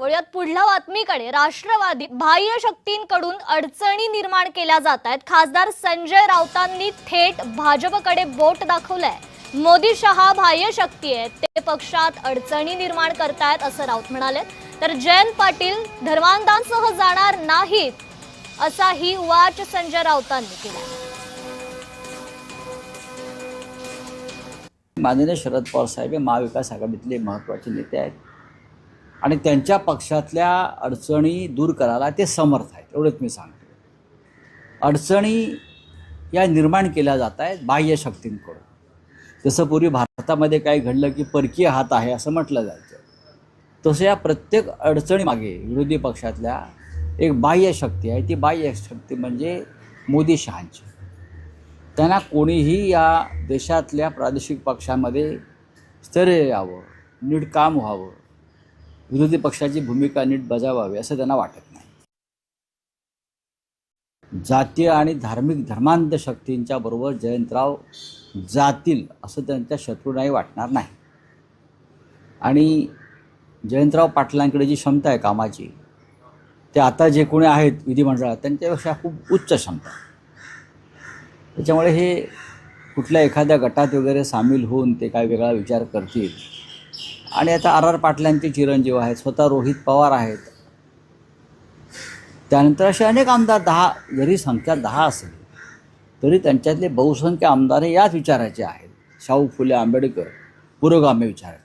वळूयात पुढल्या बातमीकडे। राष्ट्रवादी बाह्य शक्तींकडून अडचणी निर्माण केल्या जात आहेत। खासदार संजय राऊतांनी थेट भाजपकडे बोट दाखवलंय। मोदी शहा बाह्य शक्ती आहेत, ते पक्षात अडचणी निर्माण करतायत असं राऊत म्हणाले। तर जयंत पाटील धर्मांधांसह जाणार नाहीत असाही वाच संजय राऊतांनी केला। माननीय शरद पवार साहेब महाविकास आघाडीतले महत्त्वाचे नेते आहेत आणि त्यांच्या पक्षातल्या अडचणी दूर करायला ते समर्थ आहेत, एवढंच मी सांगतो। अडचणी या निर्माण केल्या जात आहेत बाह्य शक्तींकडून। जसं पूर्वी भारतामध्ये काय घडलं की परकीय हात आहे असं म्हटलं जायचं, तसं या प्रत्येक अडचणीमागे विरोधी पक्षातल्या एक बाह्य शक्ती आहे। ती बाह्य शक्ती म्हणजे मोदी शहांची। त्यांना कोणीही या देशातल्या प्रादेशिक पक्षामध्ये स्थैर्य यावं, नीट काम व्हावं, विरोधी पक्षाची भूमिका नीट बजावावी असं त्यांना वाटत नाही। जातीय आणि धार्मिक धर्मांध शक्तींच्या बरोबर जयंतराव जातील असं त्यांच्या शत्रूंनाही वाटणार नाही। आणि जयंतराव पाटलांकडे जी क्षमता आहे कामाची, ते आता जे कोणी आहेत विधिमंडळात त्यांच्यापेक्षा खूप उच्च क्षमता। त्याच्यामुळे हे कुठल्या एखाद्या गटात वगैरे सामील होऊन ते काय वेगळा विचार करतील। आणि आता आर पाटलांचे चिरंजीव आहेत, स्वतः रोहित पवार आहेत, त्यानंतर असे अनेक आमदार 10, जरी संख्या 10 असेल तरी त्यांच्यातले बहुसंख्य आमदार हे याच विचाराचे आहेत, शाहू फुले आंबेडकर पुरोगामी विचाराचे।